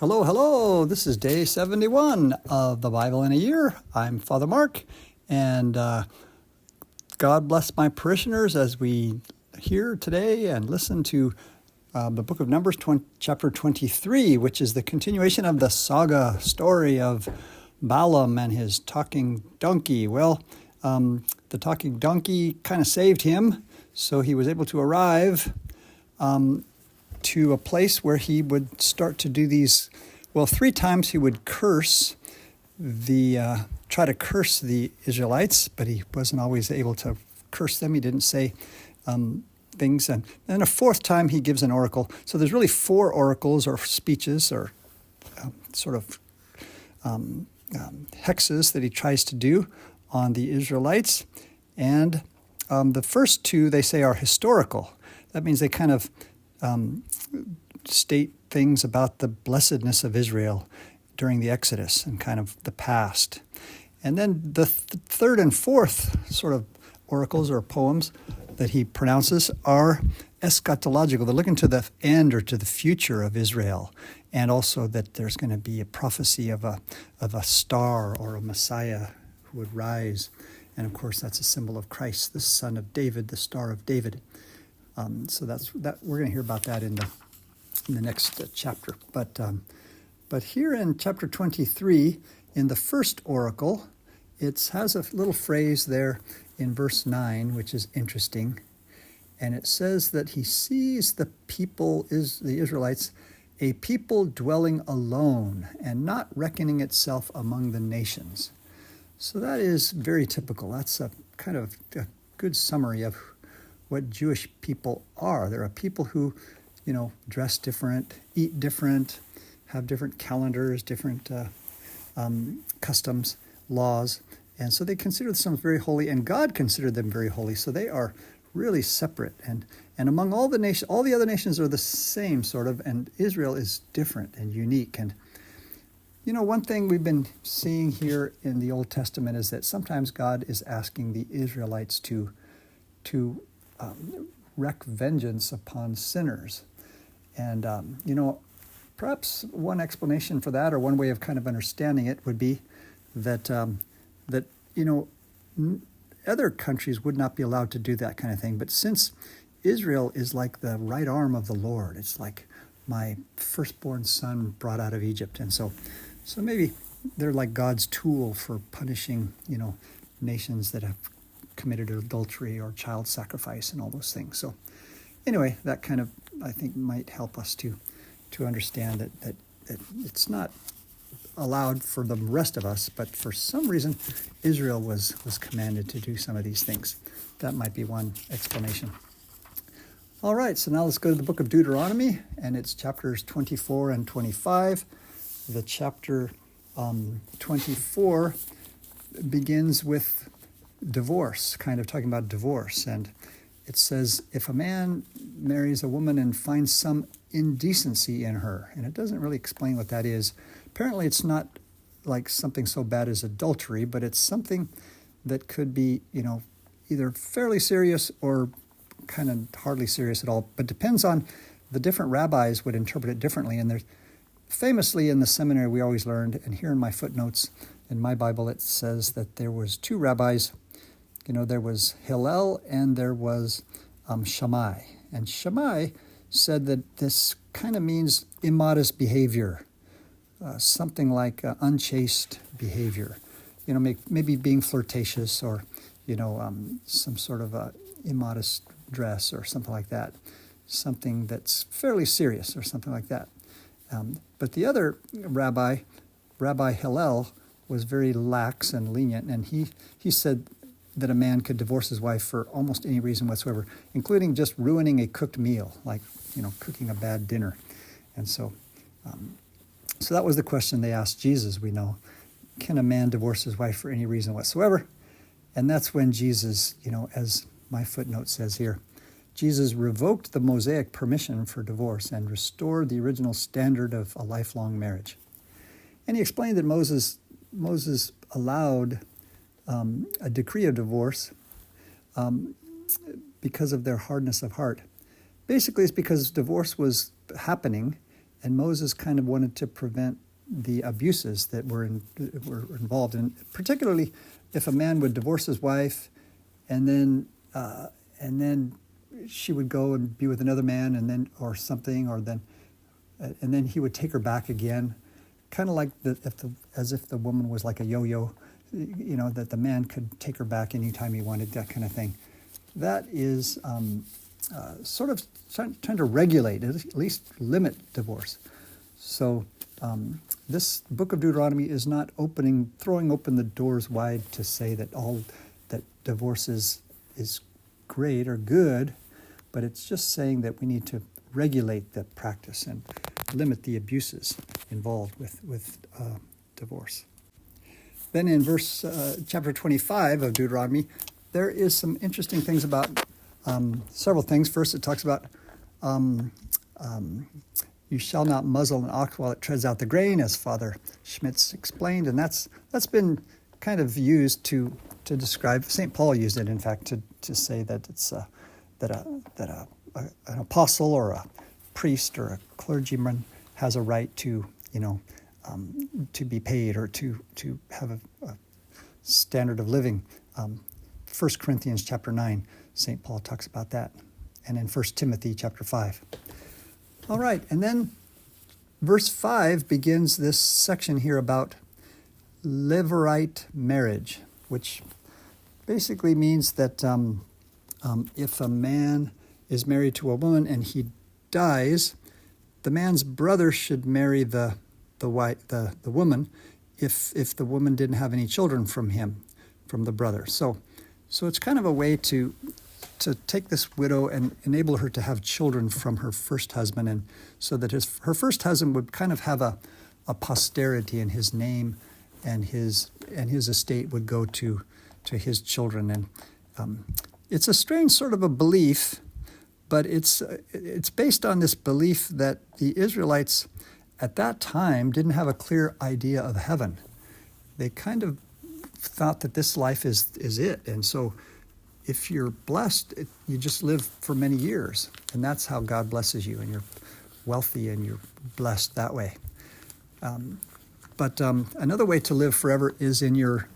Hello, hello. This is day 71 of the Bible in a Year. I'm Father Mark, and God bless my parishioners as we hear today and listen to the book of Numbers, chapter 23, which is the continuation of the saga story of Balaam and his talking donkey. Well, the talking donkey kind of saved him, so he was able to arrive to a place where he would start to do these. Well, 3 times he would try to curse the Israelites, but he wasn't always able to curse them. He didn't say things. And then a 4th time he gives an oracle. So there's really 4 oracles or speeches or hexes that he tries to do on the Israelites. And the first 2, they say, are historical. That means they kind of state things about the blessedness of Israel during the Exodus and kind of the past. And then the 3rd and 4th sort of oracles or poems that he pronounces are eschatological. They're looking to the end or to the future of Israel, and also that there's going to be a prophecy of a star or a Messiah who would rise. And of course, that's a symbol of Christ, the Son of David, the Star of David. So we're going to hear about that in the next chapter. But here in chapter 23, in the first oracle, it has a little phrase there in verse 9, which is interesting. And it says that he sees the Israelites, a people dwelling alone and not reckoning itself among the nations. So that is very typical. That's a kind of a good summary of what Jewish people are. They're a people who, dress different, eat different, have different calendars, different customs, laws. And so they consider themselves very holy, and God considered them very holy. So they are really separate. And among all the nations, all the other nations are the same sort of, and Israel is different and unique. And, one thing we've been seeing here in the Old Testament is that sometimes God is asking the Israelites to wreak vengeance upon sinners. And, perhaps one explanation for that, or one way of kind of understanding it, would be that other countries would not be allowed to do that kind of thing. But since Israel is like the right arm of the Lord, it's like my firstborn son brought out of Egypt. And so maybe they're like God's tool for punishing, nations that have committed adultery or child sacrifice and all those things. So anyway, that kind of, I think, might help us to understand that it's not allowed for the rest of us, but for some reason Israel was commanded to do some of these things. That might be one explanation. All right, so now let's go to the book of Deuteronomy, and it's chapters 24 and 25. The chapter 24 begins with divorce, kind of talking about divorce. And it says, if a man marries a woman and finds some indecency in her, and it doesn't really explain what that is. Apparently it's not like something so bad as adultery, but it's something that could be, either fairly serious or kind of hardly serious at all, but depends on the different rabbis would interpret it differently. And there's famously in the seminary we always learned, and here in my footnotes in my Bible it says that there was 2 rabbis. There was Hillel and there was Shammai. And Shammai said that this kind of means immodest behavior, something like unchaste behavior. Maybe being flirtatious or, some sort of immodest dress or something like that. Something that's fairly serious or something like that. But the other Rabbi Hillel, was very lax and lenient, and he said that a man could divorce his wife for almost any reason whatsoever, including just ruining a cooked meal, like, cooking a bad dinner. And so that was the question they asked Jesus, we know. Can a man divorce his wife for any reason whatsoever? And that's when Jesus, as my footnote says here, Jesus revoked the Mosaic permission for divorce and restored the original standard of a lifelong marriage. And he explained that Moses allowed a decree of divorce because of their hardness of heart. Basically, it's because divorce was happening And Moses kind of wanted to prevent the abuses that were involved in, particularly if a man would divorce his wife, and then she would go and be with another man, and then and then he would take her back again, kind of like as if the woman was like a yo-yo, that the man could take her back anytime he wanted, that kind of thing. That is sort of trying to regulate, at least limit divorce. So this book of Deuteronomy is not throwing open the doors wide to say that divorce is great or good, but it's just saying that we need to regulate the practice and limit the abuses involved with divorce. Then in chapter 25 of Deuteronomy, there is some interesting things about several things. First, it talks about you shall not muzzle an ox while it treads out the grain, as Father Schmitz explained, and that's been kind of used to describe. St. Paul used it, in fact, to say that it's an apostle or a priest or a clergyman has a right to to be paid or to have a standard of living. 1 Corinthians chapter 9, St. Paul talks about that, and in 1 Timothy chapter 5. All right, and then verse 5 begins this section here about levirate marriage, which basically means that if a man is married to a woman and he dies, the man's brother should marry the woman if the woman didn't have any children from the brother. So it's kind of a way to take this widow and enable her to have children from her first husband, and so that her first husband would kind of have a posterity, and his name and his estate would go to his children. And it's a strange sort of a belief, but it's based on this belief that the Israelites at that time didn't have a clear idea of heaven. They kind of thought that this life is it, and so if you're blessed, you just live for many years, and that's how God blesses you, and you're wealthy and you're blessed that way. But another way to live forever is in your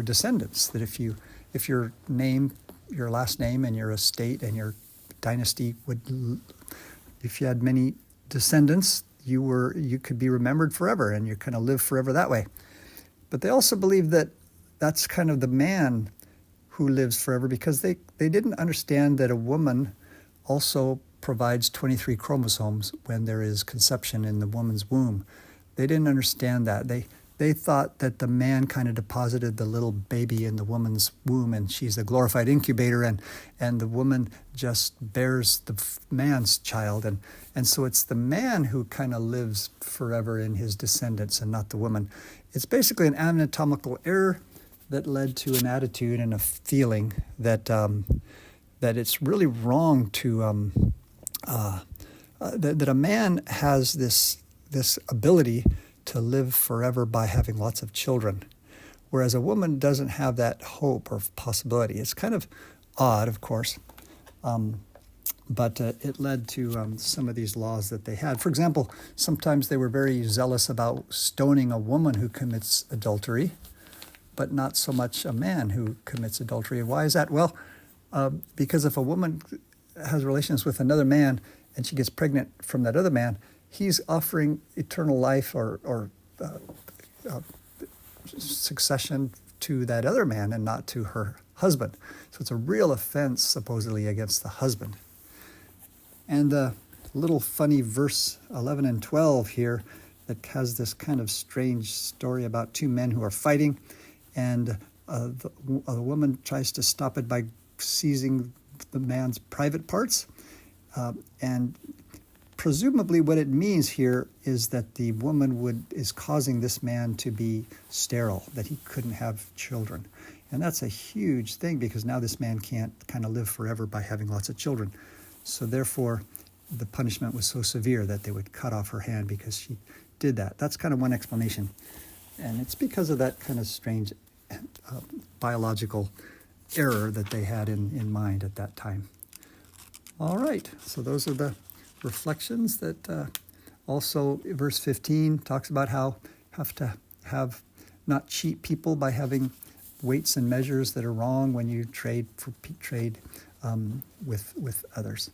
descendants. That if your name, your last name, and your estate and your dynasty if you had many descendants, you could be remembered forever, and you kind of live forever that way. But they also believe that that's kind of the man who lives forever, because they didn't understand that a woman also provides 23 chromosomes when there is conception in the woman's womb. They didn't understand that. They thought that the man kind of deposited the little baby in the woman's womb, and she's a glorified incubator, and the woman just bears the man's child. And so it's the man who kind of lives forever in his descendants and not the woman. It's basically an anatomical error that led to an attitude and a feeling that it's really wrong to that a man has this ability to live forever by having lots of children, whereas a woman doesn't have that hope or possibility. It's kind of odd, of course, but it led to some of these laws that they had. For example, sometimes they were very zealous about stoning a woman who commits adultery, but not so much a man who commits adultery. Why is that? Well, because if a woman has relations with another man and she gets pregnant from that other man, he's offering eternal life or succession to that other man and not to her husband. So it's a real offense, supposedly, against the husband. And the little funny verse 11 and 12 here that has this kind of strange story about two men who are fighting, and the woman tries to stop it by seizing the man's private parts. And presumably what it means here is that the woman is causing this man to be sterile, that he couldn't have children. And that's a huge thing, because now this man can't kind of live forever by having lots of children. So therefore, the punishment was so severe that they would cut off her hand because she did that. That's kind of one explanation. And it's because of that kind of strange biological error that they had in mind at that time. All right, so those are the reflections that Also, verse 15 talks about how have to have not cheat people by having weights and measures that are wrong when you trade with others.